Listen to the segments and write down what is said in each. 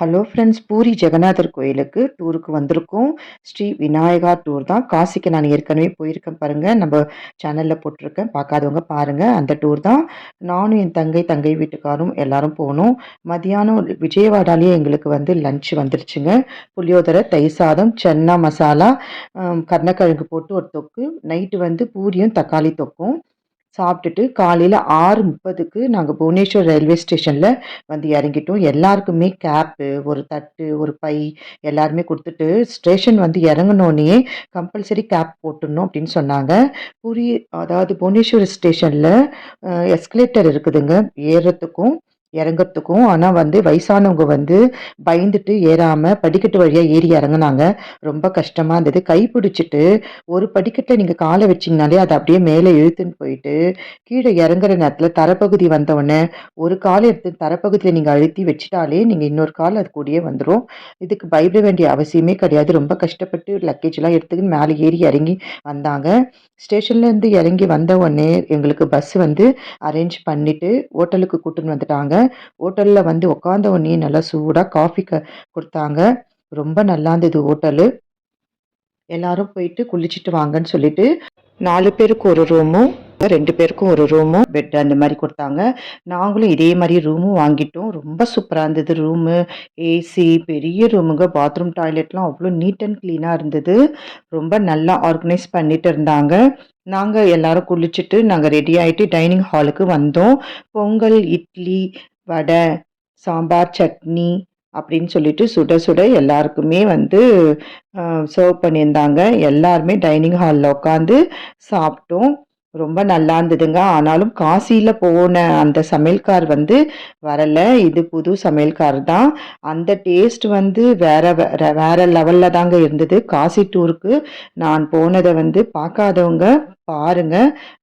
Hello friends, puri ஜெகநாதர் கோயிலுக்கு டூருக்கு வந்திருக்கோம். ஸ்ரீ விநாயகா டூர் தான். காசிக்கு நான் ஏற்கனவே போயிருக்கேன் பாருங்க. நம்ம சேனல்ல போட்டிருக்கேன். பார்க்காதவங்க பாருங்க. அந்த டூர் தான். நானும் என் தங்கை வீட்டுக்காரும் எல்லாரும் போனோம். மதியானம் விஜயவாடாலேயே எங்களுக்கு லஞ்ச் வந்துருச்சுங்க. புளியோதரை, தயிர் சாதம், சன்னா மசாலா, கருணக்கிழங்கு போட்டு ஒரு தொக்கு. நைட்டு பூரியும் தக்காளி தொக்கும். சாப்பிட்டுட்டு காலையில 6:30க்கு நாங்க புவனேஸ்வர் ரயில்வே ஸ்டேஷன்ல இறங்கிட்டோம். எல்லாருக்குமே கேப்பு, ஒரு தட்டு, ஒரு பை எல்லாருமே குடுத்துட்டு, ஸ்டேஷன் இறங்குனோனயே கம்பல்சரி கேப் போட்டுடணும் அப்படின்னு சொன்னாங்க. புரி அதாவது புவனேஸ்வர் ஸ்டேஷன்ல எஸ்கலேட்டர் இருக்குதுங்க. ஏறுறதுக்கும், இறங்கறதுக்கும். ஆனா வயசானவங்க பயந்துட்டு ஏறாம படிக்கட்டு வழியா ஏறி இறங்குனாங்க. ரொம்ப கஷ்டமா இருந்தது. கை பிடிச்சிட்டு ஒரு படிக்கட்டுல நீங்க கால வச்சீங்கனாலே அது அப்படியே மேல இழுத்துன்னு போயிட்டு, கீழ இறங்குற நேரத்துல தரைப்பகுதி வந்தவுடனே, ஒரு கால எடுத்து தரைப்பகுதியில நீங்க அழுத்தி வச்சுட்டாலே, நீங்க இன்னொரு கால் அது கூடயே வந்துரும். இதுக்கு பயப்பட வேண்டிய அவசியமே கிடையாது. ரொம்ப கஷ்டப்பட்டு லக்கேஜ்லாம் எடுத்துக்கின்னு மேல ஏறி இறங்கி வந்தாங்க. ஸ்டேஷன்ல இருந்து இறங்கி வந்த உடனே எங்களுக்கு பஸ் அரேஞ்ச் பண்ணிட்டு ஹோட்டலுக்கு கூட்டின்னு வந்துட்டாங்க. ஹோட்டல்ல உட்காந்த உடனே நல்லா சூடா காஃபி குடுத்தாங்க. ரொம்ப நல்லா இருந்தது ஹோட்டலு. எல்லாரும் போயிட்டு குளிச்சுட்டு வாங்கன்னு சொல்லிட்டு 4 பேருக்கு ஒரு ரூமும், 2 பேருக்கும் ஒரு ரூமும், பெட் அந்த மாரி குடுத்தாங்க. நாங்களும் இதே மாரி ரூமும் வாங்கிட்டோம். ரொம்ப சூப்பரா இருந்தது ரூமு. ஏசி, பெரிய ரூமுங்க. பாத்ரூம், டாய்லெட்லாம் அவ்ளோ நீட் அண்ட் கிளீனா இருந்தது. ரொம்ப நல்லா ஆர்கனைஸ் பண்ணிட்டு இருந்தாங்க. நாங்க எல்லாரும் குளிச்சுட்டு, நாங்க ரெடி ஆயிட்டு டைனிங் ஹாலுக்கு வந்தோம். பொங்கல், இட்லி, வடை, சாம்பார், சட்னி அப்படின்னு சொல்லிட்டு சுட சுட எல்லாருக்குமே சர்வ் பண்ணியிருந்தாங்க. எல்லாருமே டைனிங் ஹால்ல உட்காந்து சாப்பிட்டோம். ரொம்ப நல்லா இருந்ததுங்க. ஆனாலும் காசியில போன அந்த சமையல்கார் வரல. இது புது சமையல்கார் தான். அந்த டேஸ்ட் வேற லெவல்ல தாங்க இருந்தது. காசி டூருக்கு நான் போனத பார்க்காதவங்க பாருங்க.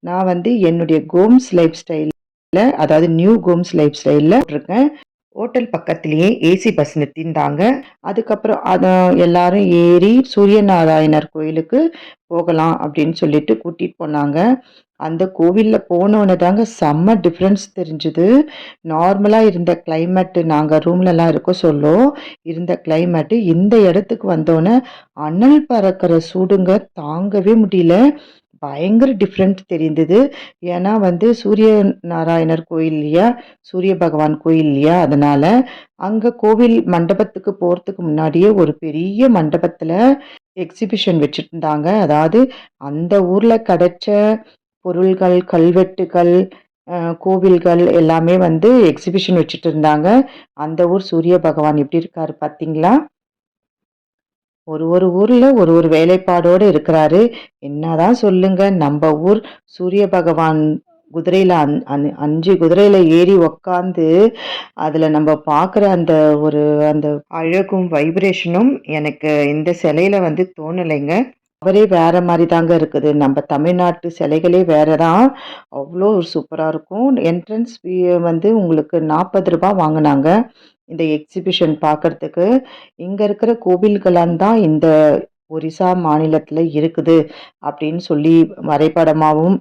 நான் என்னுடைய கோம்ஸ் லைஃப் ஸ்டைல்ல, அதாவது நியூ கோம்ஸ் லைஃப் ஸ்டைல்ல போட்டிருக்கேன். ஹோட்டல் பக்கத்திலேயே ஏசி பஸ் நிறுத்தியிருந்தாங்க. அதுக்கப்புறம் எல்லாரும் ஏறி சூரியநாராயணர் கோயிலுக்கு போகலாம் அப்படின்னு சொல்லிட்டு கூட்டிட்டு போனாங்க. அந்த கோவில்ல போனோனே தாங்க செம்ம டிஃப்ரென்ஸ் தெரிஞ்சுது. நார்மலா இருந்த கிளைமேட், நாங்க ரூம்லலாம் இருக்க இருந்த கிளைமேட் இந்த இடத்துக்கு வந்தோனே அனல் பறக்கிற சூடுங்க. தாங்கவே முடியல. பயங்கர டிஃப்ரெண்ட் தெரிந்தது. ஏன்னா சூரிய நாராயணர் கோயில் இல்லையா, சூரிய பகவான் கோயில் இல்லையா, அதனால அங்க கோவில் மண்டபத்துக்கு போறதுக்கு முன்னாடியே ஒரு பெரிய மண்டபத்துல எக்ஸிபிஷன் வச்சிருந்தாங்க. அதாவது அந்த ஊர்ல கிடைச்ச பொருள்கள், கல்வெட்டுகள், கோவில்கள் எல்லாமே எக்ஸிபிஷன் வச்சுட்டு இருந்தாங்க. அந்த ஊர் சூரிய பகவான் எப்படி இருக்காரு பார்த்தீங்களா? ஒரு ஊர்ல ஒரு வேலைப்பாடோட இருக்கிறாரு. என்னதான் சொல்லுங்க, நம்ம ஊர் சூரிய பகவான் குதிரையில 5 குதிரையில ஏறி உக்காந்து அதுல நம்ம பார்க்குற அந்த அழகும் வைப்ரேஷனும் எனக்கு இந்த சிலையில தோணலைங்க. அவரே வேற மாரி தாங்க இருக்குது. நம்ம தமிழ்நாட்டு சிலைகளே வேற தான். அவ்வளோ சூப்பரா இருக்கும். என்ட்ரன்ஸ் ஃபீ உங்களுக்கு ரூ. 40 வாங்குனாங்க. இந்த எக்ஸிபிஷன் பார்க்கறதுக்கு. இங்க இருக்கிற கோவில்களாம் தான் இந்த ஒரிசா மாநிலத்துல இருக்குது அப்படின்னு சொல்லி வரைபடமாவும்,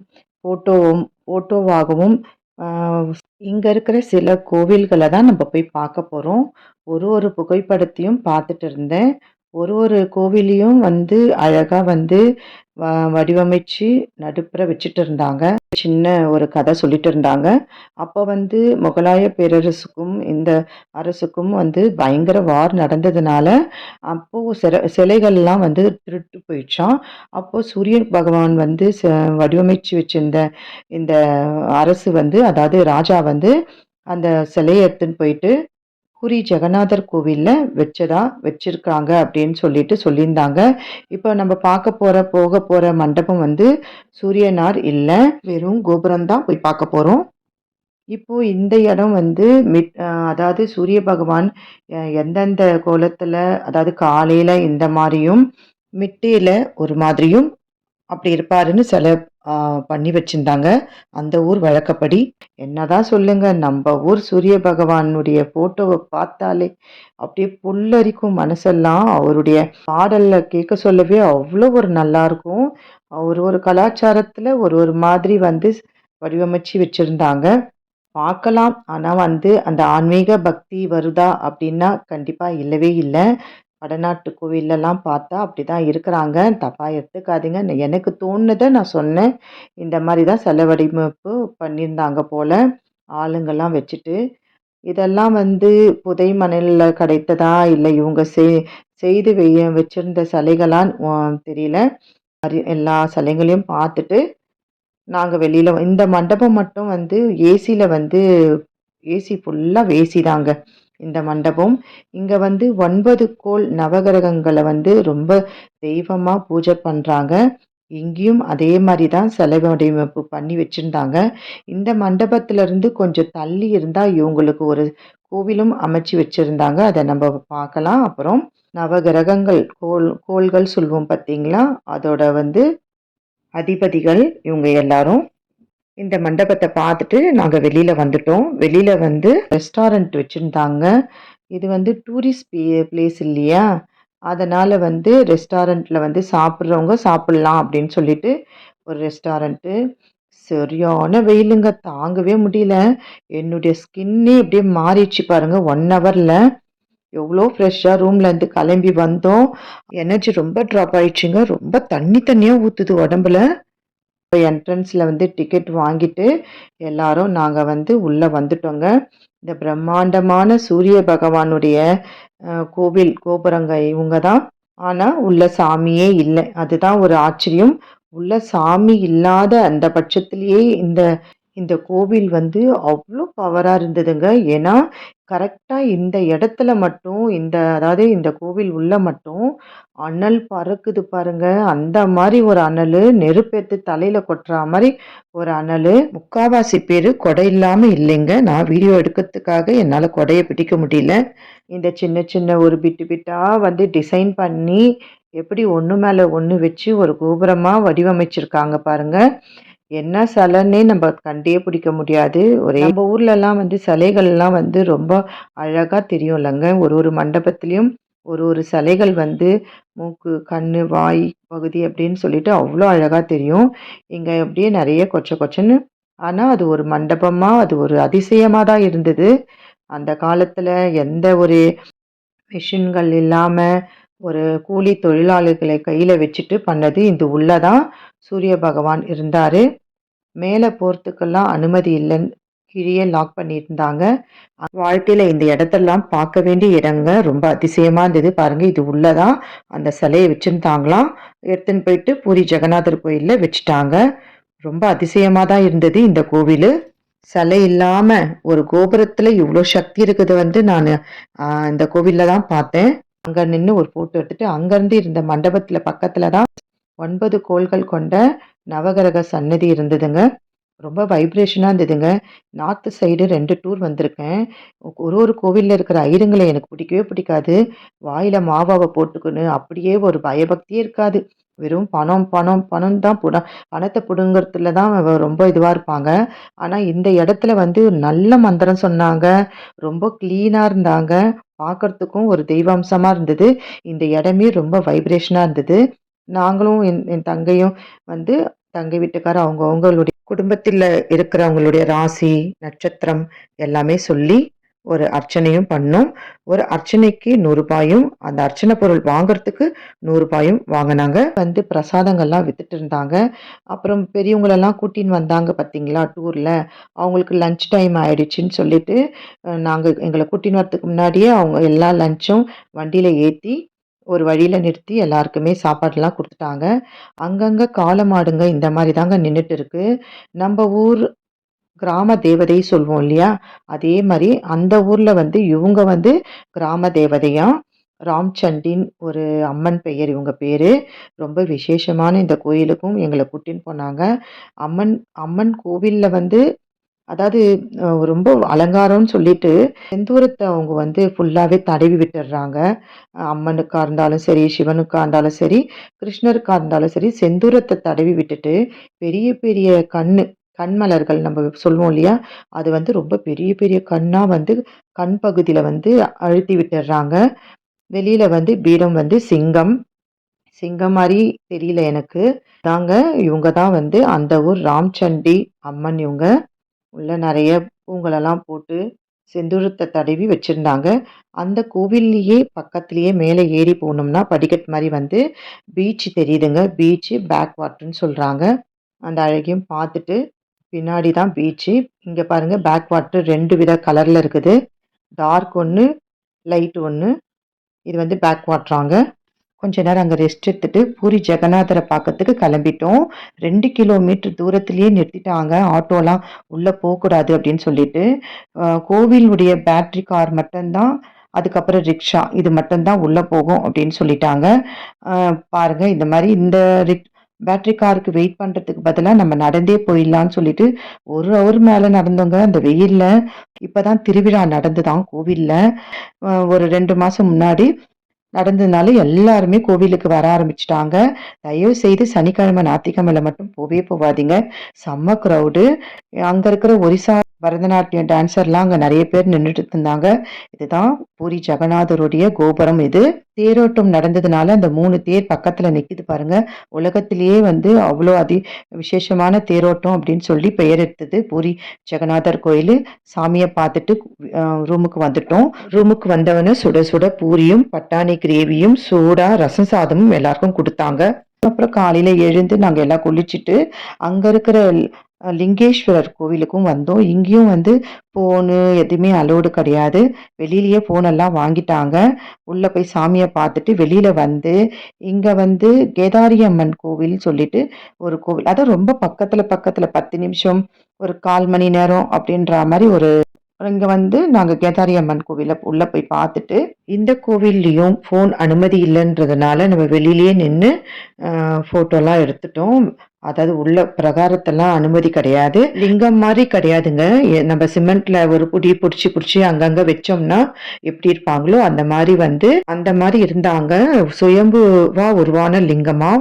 ஃபோட்டோவாகவும் ஆ இங்க இருக்கிற சில கோவில்கள தான் நம்ம போய் பார்க்க போறோம். ஒரு புகைப்படத்தையும் பார்த்துட்டு இருந்தேன். ஒரு கோவிலையும் அழகா வ வடிவமைச்சு நடுப்புற வச்சுட்டு இருந்தாங்க. சின்ன ஒரு கதை சொல்லிட்டு இருந்தாங்க. அப்போ முகலாய பேரரசுக்கும் இந்த அரசுக்கும் பயங்கர வார் நடந்ததுனால, அப்போ சிலைகள்லாம் திருட்டு போயிடுச்சாம். அப்போ சூரிய பகவான் வடிவமைச்சு வச்சிருந்த இந்த அரசு அதாவது ராஜா அந்த சிலைய எடுத்துன்னு போயிட்டு பூரி ஜெகநாதர் கோவில்ல வச்சிருக்காங்க அப்படின்னு சொல்லிட்டு சொல்லியிருந்தாங்க. இப்போ நம்ம போக போற மண்டபம் சூரியனார் இல்ல. வெறும் கோபுரம் தான் போய் பார்க்க போறோம். இப்போ இந்த இடம் அதாவது சூரிய பகவான் எந்தெந்த கோலத்துல, அதாவது காலையில இந்த மாரியும், மிட்டேல ஒரு மாதிரியும் அப்படி இருப்பாருன்னு பண்ணி வச்சிருந்தாங்க. அந்த ஊர் வழக்கப்படி. என்னதான் சொல்லுங்க, நம்ம ஊர் சூரிய பகவானுடைய ஃபோட்டோவ பார்த்தாலே அப்படியே புல்லரிக்கும் மனசெல்லாம். அவருடைய பாடல்ல கேட்க சொல்லவே அவ்வளோ ஒரு நல்லாருக்கும். ஒரு கலாச்சாரத்துல ஒரு மாதிரி வடிவமைச்சு வச்சிருந்தாங்க. பார்க்கலாம். ஆனா வந்து அந்த ஆன்மீக பக்தி வருதா அப்டின்னா, கண்டிப்பா இல்லவே இல்ல. வடநாட்டு கோவில்லலாம் பார்த்தா அப்படிதான் இருக்கிறாங்க. தப்பா எடுத்துக்காதீங்க. எனக்கு தோணுனத நான் சொன்னேன். இந்த மாரி தான் சிலை வடிவமைப்பு பண்ணியிருந்தாங்க போல, ஆளுங்கலாம் வச்சுட்டு. இதெல்லாம் வந்து புதை மணல்ல கிடைத்ததா? இல்ல இவங்க செய்து வச்சிருந்த சிலைகளான்னு தெரியல. எல்லா சிலைகளையும் பார்த்துட்டு நாங்க வெளியில இந்த மண்டபம் மட்டும் வந்து ஏசில வந்து ஏசி ஃபுல்லா ஏசி தாங்க. இந்த மண்டபம். இங்க வந்து 9 கோள் நவகிரகங்கள வந்து ரொம்ப தெய்வமா பூஜை பண்றாங்க. இங்கேயும் அதே மாரி தான் சிலை வடிவமைப்பு பண்ணி வச்சிருந்தாங்க. இந்த மண்டபத்திலருந்து கொஞ்சம் தள்ளி இருந்தா இவங்களுக்கு ஒரு கோவிலும் அமைச்சு வச்சிருந்தாங்க. அத நம்ம பார்க்கலாம். அப்புறம் நவகிரகங்கள் கோள்கள் சொல்வோம் பார்த்தீங்களா? அதோட வந்து அதிபதிகள் இவங்க எல்லாரும். இந்த மண்டபத்த பார்த்துட்டு நாங்க வெளியில வந்துட்டோம். வெளியில வந்து ரெஸ்டாரண்ட் வச்சிருந்தாங்க. இது வந்து டூரிஸ்ட் பிளேஸ் இல்லையா? அதனால வந்து ரெஸ்டாரண்ட்ல வந்து சாப்பிடுறவங்க சாப்பிடலாம் அப்படின்னு சொல்லிட்டு ஒரு ரெஸ்டாரண்ட்டு. சரியான வெயிலுங்க. தாங்கவே முடியல. என்னுடைய ஸ்கின்னே அப்படியே மாறிடுச்சு பாருங்க 1 ஹவர்ல. எவ்வளோ ஃப்ரெஷ்ஷா ரூம்லேருந்து கிளம்பி வந்தோம். எனர்ஜி ரொம்ப ட்ராப் ஆயிடுச்சுங்க. ரொம்ப தண்ணி தண்ணியா ஊத்துது உடம்புல. என்ட்ரன்ஸ்ல வந்து டிக்கெட் வாங்கிட்டு எல்லாரும் நாங்க வந்து உள்ள வந்துட்டோங்க. இந்த பிரம்மாண்டமான சூரிய பகவானுடைய கோவில் கோபுரங்க இவங்க தான். ஆனா உள்ள சாமியே இல்ல. அதுதான் ஒரு ஆச்சரியம். உள்ள சாமி இல்லாத அந்த பட்சத்திலேயே இந்த இந்த கோவில் வந்து அவ்ளோ பவரா இருந்ததுங்க. ஏன்னா, கரெக்ட்டா இந்த இடத்துல மட்டும் அதாவது இந்த கோவில் உள்ள மட்டும் அனல் பறக்குது பாருங்க. அந்த மாரி ஒரு அனலு, நெருப்பெடுத்து தலையில கொட்டுறா மாரி ஒரு அனலு. முக்காவாசி பேரு கொடை இல்லாம இல்லைங்க. நான் வீடியோ எடுக்கிறதுக்காக என்னால கொடைய பிடிக்க முடியல. இந்த சின்ன சின்ன ஒரு பிட்டு பிட்டா வந்து டிசைன் பண்ணி, எப்படி ஒண்ணு மேல ஒண்ணு வச்சு ஒரு கோபுரமா வடிவமைச்சிருக்காங்க பாருங்க. என்ன சிலைன்னே நம்ம கண்டே பிடிக்க முடியாது. நம்ம ஊர்லலாம் வந்து சிலைகள்லாம் வந்து ரொம்ப அழகா தெரியும்லங்க. ஒரு ஒரு மண்டபத்திலயும் ஒரு ஒரு சிலைகள் வந்து மூக்கு, கண்ணு, வாய் பகுதி அப்படின்னு சொல்லிட்டு அவ்வளோ அழகா தெரியும். இங்க அப்படியே நெறைய கொச்ச கொச்சன்னு ஆனா அது ஒரு மண்டபமா, அது ஒரு அதிசயமா தான் இருந்தது. அந்த காலத்துல எந்த ஒரு மிஷின்கள் இல்லாம, ஒரு கூலி தொழிலாளிகளை கையில வச்சுட்டு பண்ணது. இது உள்ள தான் சூரிய பகவான் இருந்தாரு. மேல போறதுக்கெல்லாம் அனுமதி இல்லன்னு கீழயே லாக் பண்ணியிருந்தாங்க. வாழ்க்கையில இந்த இடத்தெல்லாம் பார்க்க வேண்டிய இடங்க. ரொம்ப அதிசயமா இருந்தது. பாருங்க இது உள்ள தான் அந்த சிலைய வச்சிருந்தாங்களாம். எடுத்துன்னு போயிட்டு பூரி ஜெகநாதர் கோயில்ல வச்சுட்டாங்க. ரொம்ப அதிசயமா தான் இருந்தது இந்த கோவிலு. சிலை இல்லாம ஒரு கோபுரத்துல இவ்ளோ சக்தி இருக்குது வந்து நானு இந்த கோவில்ல தான் பார்த்தேன். அங்க நின்னு ஒரு ஃபோட்டோ எடுத்துட்டு, அங்கருந்து இருந்த மண்டபத்துல பக்கத்துல தான் 9 கோள்கள் கொண்ட நவகிரக சன்னதி இருந்ததுங்க. ரொம்ப வைப்ரேஷனா இருந்ததுங்க. நார்த் சைடு 2 டூர் வந்திருக்கேன். ஒரு ஒரு கோவில்ல இருக்கிற ஐயருங்கள எனக்கு பிடிக்கவே பிடிக்காது. வாயில மாவாவ போட்டுக்கின்னு அப்படியே ஒரு பயபக்தியே இருக்காது. வெறும் பணம், பணம், பணம் தான் பணத்த புடுங்குறதுல தான் ரொம்ப இதுவா இருப்பாங்க. ஆனா இந்த இடத்துல வந்து நல்ல மந்திரம் சொன்னாங்க. ரொம்ப கிளீனா இருந்தாங்க. பார்க்கறதுக்கும் ஒரு தெய்வாம்சமா இருந்தது. இந்த இடமே ரொம்ப வைப்ரேஷனா இருந்தது. நாங்களும் என் தங்கையும் வந்து தங்கை வீட்டுக்காரர் அவங்களுடைய குடும்பத்தில இருக்கிறவங்களுடைய ராசி, நட்சத்திரம் எல்லாமே சொல்லி ஒரு அர்ச்சனையும் பண்ணோம். ஒரு அர்ச்சனைக்கு ரூ. 100யும் அந்த அர்ச்சனை பொருள் வாங்குறதுக்கு ரூ. 100யும் வாங்குனாங்க. வந்து பிரசாதங்கள்லாம் வித்துட்டு இருந்தாங்க. அப்புறம் பெரியவங்களெல்லாம் கூட்டின்னு வந்தாங்க பார்த்தீங்களா டூர்ல. அவங்களுக்கு லஞ்ச் டைம் ஆயிடுச்சுன்னு சொல்லிட்டு, நாங்க எங்கள கூட்டின்னு வரதுக்கு முன்னாடியே அவங்க எல்லா லஞ்சும் வண்டியில ஏத்தி, ஒரு வழியில நிறுத்தி எல்லாருக்குமே சாப்பாடுலாம் குடுத்துட்டாங்க. அங்கங்க காளை மாடுங்க இந்த மாரி தாங்க நின்னுட்டு இருக்கு. நம்ப ஊர் கிராம தேவதை சொல்வோம் இல்லையா? அதே மாரி அந்த ஊர்ல வந்து இவுங்க வந்து கிராம தேவதையாம். ராம்சண்டின் ஒரு அம்மன் பெயர் இவுங்க பேரு. ரொம்ப விசேஷமான இந்த கோயிலுக்கும் எங்கள கூட்டின்னு போனாங்க. அம்மன் அம்மன் கோவில்ல வந்து அதாவது ரொம்ப அலங்காரம்னு சொல்லிட்டு, செந்தூரத்த அவங்க வந்து ஃபுல்லாவே தடவி விட்டுர்றாங்க. அம்மனுக்கா இருந்தாலும் சரி, சிவனுக்கா இருந்தாலும் சரி, கிருஷ்ணருக்கா இருந்தாலும் சரி, செந்தூரத்த தடவி விட்டுட்டு, பெரிய பெரிய கண் மலர்கள் நம்ம சொல்லுவோம் இல்லையா? அது வந்து ரொம்ப பெரிய பெரிய கண்ணா வந்து கண் பகுதியில வந்து அழுத்தி விட்டுர்றாங்க. வெளியில வந்து பீடம் வந்து சிங்கம். சிங்கம் மாரி தெரியல எனக்கு. இவங்க தான் வந்து அந்த ஊர் ராம்சண்டி அம்மன் இவங்க. உள்ள நெறைய பூங்களெல்லாம் போட்டு செந்தூரத்த தடவி வச்சிருந்தாங்க. அந்த கோவில்லயே பக்கத்திலேயே மேலே ஏறி போனோம்னா, படிக்கட்டு மாரி வந்து பீச் தெரியுதுங்க. பீச்சு, பேக் வாட்டர்ன்னு சொல்றாங்க. அந்த அழகையும் பார்த்துட்டு, பின்னாடி தான் பீச்சு. இங்க பாருங்க பேக் வாட்டர் 2 வித கலர்ல இருக்குது. டார்க் ஒண்ணு, லைட் ஒண்ணு. இது வந்து பேக் வாட்டராங்க. கொஞ்ச நேரம் அங்க ரெஸ்ட் எடுத்துட்டு, பூரி ஜெகநாதர பார்க்கறதுக்கு கிளம்பிட்டோம். 2 கிலோமீட்டர் தூரத்திலேயே நிறுத்திட்டாங்க. ஆட்டோலாம் உள்ள போக்கூடாது அப்படின்னு சொல்லிட்டு. கோவிலுடைய பேட்டரி கார் மட்டும் தான், அதுக்கப்புறம் ரிக்ஷா இது மட்டும் தான் உள்ள போகும் அப்படின்னு சொல்லிட்டாங்க. அ பாருங்க இந்த மாரி இந்த பேட்டரி காருக்கு வெயிட் பண்றதுக்கு பதிலா நம்ம நடந்தே போயிடலான்னு சொல்லிட்டு 1 ஹவர் மேல நடந்தோங்க அந்த வெயில்ல. இப்பதான் திருவிழா நடந்துதாம் கோவில்ல. ஒரு 2 மாசம் முன்னாடி நடந்ததுனால எல்லாருமே கோவிலுக்கு வர ஆரம்பிச்சுட்டாங்க. தயவு செய்து சனிக்கிழமை, ஞாயிற்றுக்கிழமையில மட்டும் போவே போவாதீங்க. செம்ம கிரவுடு. அங்க இருக்கிற ஒரிசா பரதநாட்டியம் டான்ஸர்லாம் அங்க நெறைய பேர் நின்னுட்டு இருந்தாங்க. இதுதான் பூரி ஜெகநாதருடைய கோபுரம் இது. தேரோட்டம் நடந்ததுனால அந்த 3 தேர் பக்கத்துல நிக்குது பாருங்க. உலகத்திலேயே வந்து அவ்ளோ விசேஷமான தேரோட்டம் அப்படின்னு சொல்லி பெயர் எடுத்தது பூரி ஜெகநாதர் கோயிலு. சாமிய பார்த்துட்டு ரூமுக்கு வந்துட்டோம். ரூமுக்கு வந்தவொன்னே சுட சுட பூரியும், பட்டாணி கிரேவியும், சூடா ரசம் சாதமும் எல்லாருக்கும் குடுத்தாங்க. அப்புறம் காலையில எழுந்து நாங்க எல்லாம் குளிச்சுட்டு, அங்க இருக்கிற லிங்கேஸ்வரர் கோவிலுக்கும் வந்தோம். இங்கேயும் வந்து ஃபோனு எதுவுமே அலோடு கிடையாது. வெளியிலயே ஃபோனெல்லாம் வாங்கிட்டாங்க. உள்ள போய் சாமிய பார்த்துட்டு வெளியில வந்து, இங்க வந்து கேதாரியம்மன் கோவில் சொல்லிட்டு ஒரு கோவில். அதான் ரொம்ப பக்கத்துல பக்கத்துல 10 நிமிஷம், ஒரு 1/4 மணி நேரம் அப்படின்ற மாரி ஒரு இங்க வந்து நாங்க கேதாரியம்மன் கோவில்ல உள்ள போய் பார்த்துட்டு, இந்த கோவில்லயும் ஃபோன் அனுமதி இல்லன்றதுனால நம்ம வெளியிலயே நின்னு ஃபோட்டோலாம் எடுத்துட்டோம். அதாவது உள்ள பிரகாரத்தெல்லாம் அனுமதி கிடையாது. லிங்கம் மாரி கிடையாதுங்க. நம்ம சிமெண்ட்ல ஒரு புடி புடிச்சு புடிச்சு அங்கங்க வச்சோம்னா எப்படி இருப்பாங்களோ அந்த மாரி வந்து அந்த மாரி இருந்தாங்க. சுயம்புவா உருவான லிங்கமா.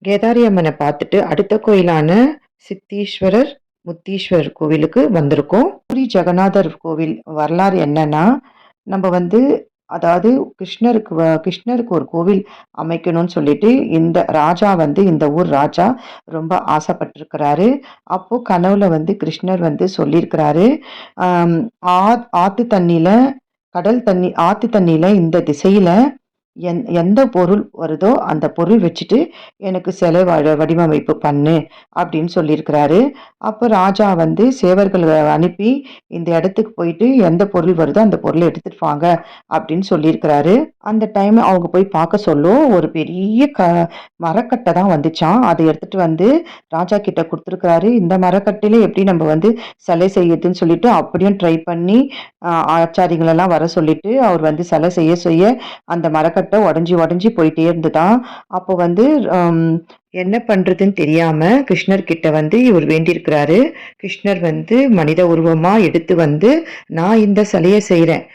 கேதாரியம்மன பார்த்துட்டு அடுத்த கோயிலான சித்தீஸ்வரர், முத்தீஸ்வரர் கோவிலுக்கு வந்திருக்கோம். பூரி ஜெகநாதர் கோவில் வரலாறு என்னன்னா, நம்ம வந்து அதாவது கிருஷ்ணருக்கு ஒரு கோவில் அமைக்கணும்னு சொல்லிட்டு இந்த ராஜா வந்து இந்த ஊர் ராஜா ரொம்ப ஆசைப்பட்டிருக்கிறாரு. அப்போ கனவுல வந்து கிருஷ்ணர் வந்து சொல்லியிருக்கிறாரு. ஆம், ஆத்து தண்ணியில ஆத்து தண்ணியில இந்த திசையில எந்த பொருள் வருதோ அந்த பொருள் வச்சுட்டு எனக்கு சிலை வடிவமைப்பு பண்ணு அப்படின்னு சொல்லியிருக்கிறாரு. அப்போ ராஜா வந்து சேவர்களை அனுப்பி இந்த இடத்துக்கு போயிட்டு எந்த பொருள் வருதோ அந்த பொருளை எடுத்துட்டு வாங்க அப்படின்னு சொல்லியிருக்கிறாரு. அந்த டைம் அவங்க போய் பார்க்க சொல்லும் ஒரு பெரிய மரக்கட்டை தான் வந்துச்சாம். அதை எடுத்துட்டு வந்து ராஜா கிட்ட கொடுத்துருக்கிறாரு. இந்த மரக்கட்டையில எப்படி நம்ம வந்து சிலை செய்யுதுன்னு சொல்லிட்டு அப்படியும் ட்ரை பண்ணி ஆச்சாரிகளெல்லாம் வர சொல்லிட்டு அவர் வந்து சிலை செய்ய செய்ய அந்த மரக்கட்டை உடஞ்சி உடஞ்சி போயிட்டே இருந்துதான். அப்போ வந்து என்ன பண்றதுன்னு தெரியாம கிருஷ்ணர் கிட்ட வந்து இவர் வேண்டியிருக்கிறாரு. கிருஷ்ணர் வந்து மனித உருவமா எடுத்து வந்து நான் இந்த சிலையை செய்யறேன்.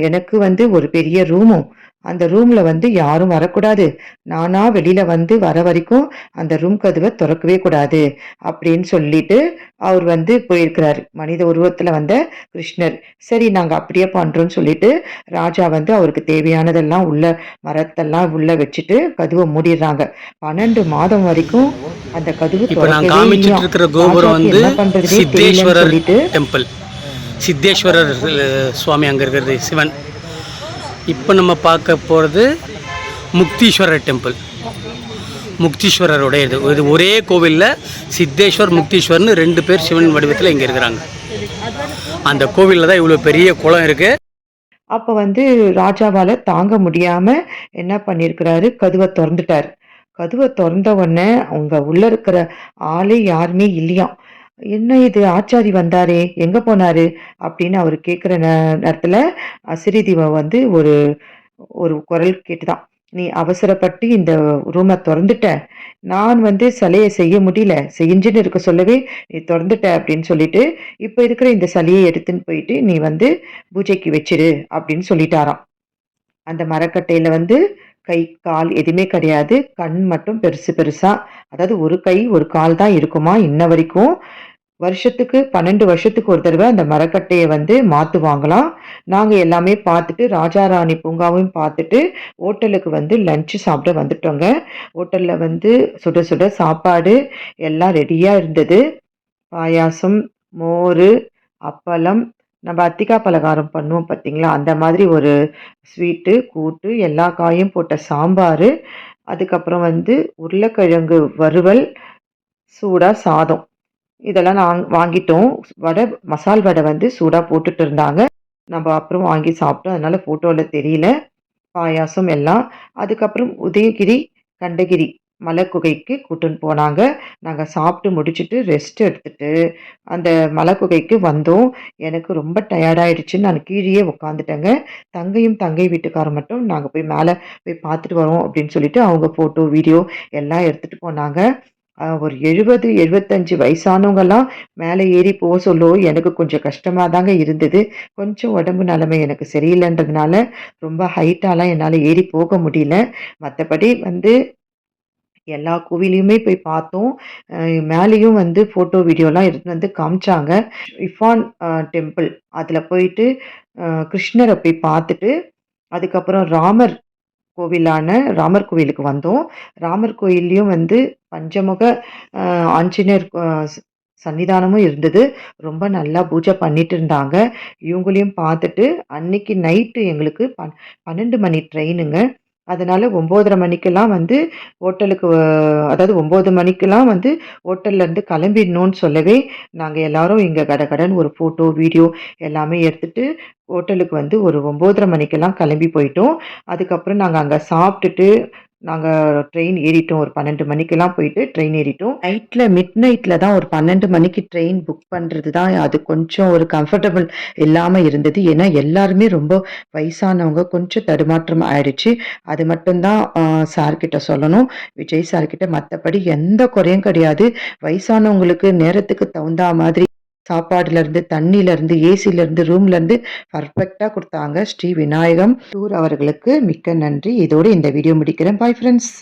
எனக்கு வந்து ஒரு பெரிய ரூமும் அந்த ரூம்ல வந்து யாரும் வரக்கூடாது. நானா வெளியில வந்து வர வரைக்கும் அந்த ரூம் கதவை திறக்கவே கூடாது அப்படின்னு சொல்லிட்டு அவர் வந்து போயிருக்கிறாரு. மனித உருவத்துல வந்த கிருஷ்ணர். சரி நாங்க அப்படியே பண்றோம்னு சொல்லிட்டு ராஜா வந்து அவருக்கு தேவையானதெல்லாம் உள்ள மரத்தெல்லாம் உள்ள வச்சுட்டு கதவை மூடிடுறாங்க. 12 மாதம் வரைக்கும் அந்த கதவு திறக்கவே இல்லையாம். இருக்கிற கோபுரம் வந்து என்ன பண்றதுனே தெரியலன்னு சித்தேஸ்வரர் சொல்லிட்டு டெம்பிள். சித்தேஸ்வரர் சுவாமி அங்கே இருக்கிறது சிவன். இப்போ நம்ம பார்க்க போகிறது முக்தீஸ்வரர் டெம்பிள். முக்தீஸ்வரருடைய இது ஒரே கோவிலில் சித்தேஸ்வர் முக்தீஸ்வர்னு 2 பேர் சிவன் வடிவத்தில் இங்கே இருக்கிறாங்க. அந்த கோவிலில் தான் இவ்வளோ பெரிய குளம் இருக்குது. அப்போ வந்து ராஜாவால் தாங்க முடியாம என்ன பண்ணியிருக்கிறாரு, கதவை திறந்துட்டார். கதவை திறந்த உடனே அவங்க உள்ள இருக்கிற ஆளே யாருமே இல்லையாம். என்ன இது ஆச்சாரி வந்தாரே எங்க போனாரு அப்படின்னு அவர் கேட்குற நேரத்துல அசிரிதிவ வந்து ஒரு ஒரு குரல் கேட்டுதான், நீ அவசரப்பட்டு இந்த ரூமை திறந்துட்ட, நான் வந்து சிலையை செய்ய முடியல, செஞ்சுன்னு இருக்க சொல்லவே நீ திறந்துட்ட அப்படின்னு சொல்லிட்டு இப்போ இருக்கிற இந்த சிலையை எடுத்துன்னு போயிட்டு நீ வந்து பூஜைக்கு வச்சிரு அப்படின்னு சொல்லிட்டாராம். அந்த மரக்கட்டையில வந்து கை, கால் எதுவுமே கிடையாது. கண் மட்டும் பெருசு பெருசா, அதாவது ஒரு கை, ஒரு கால் தான் இருக்குமா இன்ன வரைக்கும். வருஷத்துக்கு 12 வருஷத்துக்கு ஒரு தடவை அந்த மரக்கட்டைய வந்து மாத்துவாங்களாம். நாங்க எல்லாமே பார்த்துட்டு, ராஜா ராணி பூங்காவையும் பார்த்துட்டு, ஹோட்டலுக்கு வந்து லஞ்ச் சாப்பிட வந்துட்டோங்க. ஹோட்டல்ல வந்து சுட சுட சாப்பாடு எல்லாம் ரெடியா இருந்தது. பாயாசம், மோரு, அப்பளம், நம்ம அத்திக்கா பலகாரம் பண்ணுவோம் பார்த்தீங்களா, அந்த மாதிரி ஒரு ஸ்வீட்டு, கூட்டு, எல்லா காயும் போட்ட சாம்பாரு, அதுக்கப்புறம் வந்து உருளைக்கிழங்கு வறுவல், சூடா சாதம். இதெல்லாம் வாங்கிட்டோம். வடை மசால் வடை வந்து சூடா போட்டுட்டு இருந்தாங்க. நம்ம அப்புறம் வாங்கி சாப்பிட்டோம். அதனால ஃபோட்டோல தெரியல. பாயாசம் எல்லாம். அதுக்கப்புறம் உதயகிரி, கண்டகிரி மலைக்குகைக்கு கூட்டின்னு போனாங்க. நாங்க சாப்பிட்டு முடிச்சுட்டு ரெஸ்ட் எடுத்துட்டு, அந்த மலைக்குகைக்கு வந்தோம். எனக்கு ரொம்ப டயர்ட் ஆயிடுச்சுன்னு நான் கீழயே உட்காந்துட்டேங்க. தங்கை வீட்டுக்காரர் மட்டும் நாங்க போய் மேல போய் பார்த்துட்டு வரோம் அப்படின்னு சொல்லிட்டு, அவங்க ஃபோட்டோ, வீடியோ எல்லாம் எடுத்துட்டு போனாங்க. ஒரு 70, 75 வயசானவங்கலாம் மேலே ஏறி சொல்ல எனக்கு கொஞ்சம் கஷ்டமா தாங்க இருந்தது. கொஞ்சம் உடம்பு நிலைமை எனக்கு சரியில்லன்றதுனால, ரொம்ப ஹைட்டாலாம் என்னால ஏறி போக முடியல. மத்தபடி வந்து எல்லா கோவிலையுமே போய் பார்த்தோம். அ மேலேயும் வந்து ஃபோட்டோ, வீடியோலாம் எடுத்துட்டு வந்து காமிச்சாங்க. இஃபான் டெம்பிள் அதில போயிட்டு கிருஷ்ணர போய் பார்த்துட்டு, அதுக்கப்புறம் ராமர் கோவிலுக்கு வந்தோம். ராமர் கோயில்லயும் வந்து பஞ்சமுக அ ஆஞ்சநேயர் சன்னிதானமும் இருந்தது. ரொம்ப நல்லா பூஜை பண்ணிட்டு இருந்தாங்க. இவங்களையும் பார்த்துட்டு, அன்னைக்கு நைட்டு எங்களுக்கு 12 மணி ட்ரெயினுங்க. அதனால 9:30 மணிக்கெல்லாம் வந்து ஹோட்டலுக்கு அதாவது 9 மணிக்கெல்லாம் வந்து ஹோட்டல்லேருந்து கிளம்பிடணும்னு சொல்லவே, நாங்க எல்லாரும் இங்க கடகடன்னு ஒரு ஃபோட்டோ, வீடியோ எல்லாமே எடுத்துட்டு, ஹோட்டலுக்கு வந்து ஒரு 9:30 மணிக்கெல்லாம் கிளம்பி போயிட்டோம். அதுக்கப்புறம் நாங்க அங்க சாப்பிட்டுட்டு, நாங்க ட்ரெயின் ஏறிட்டோம். ஒரு 12 மணிக்கெல்லாம் போயிட்டு ட்ரெயின் ஏறிட்டோம். மிட் நைட்ல தான் ஒரு 12 மணிக்கு ட்ரெயின் புக் பண்றது தான் அது கொஞ்சம் ஒரு கம்ஃபர்டபுள் இல்லாம இருந்தது. ஏன்னா, எல்லாருமே ரொம்ப வயசானவங்க. கொஞ்சம் தடுமாற்றம் ஆயிடுச்சு. அது மட்டும் தான் சார் கிட்ட சொல்லணும். விஜய் சார் கிட்ட. மத்தபடி எந்த குறையும் கிடையாது. வயசானவங்களுக்கு நேரத்துக்கு தகுந்தா மாதிரி சாப்பாடுலருந்து, தண்ணிலருந்து, ஏசிலருந்து, ரூம்லருந்து பர்ஃபெக்ட்டா குடுத்தாங்க. ஸ்ரீ விநாயகம் டூர் அவர்களுக்கு மிக்க நன்றி. இதோட இந்த வீடியோ முடிக்கிறேன். பாய் ஃபிரெண்ட்ஸ்.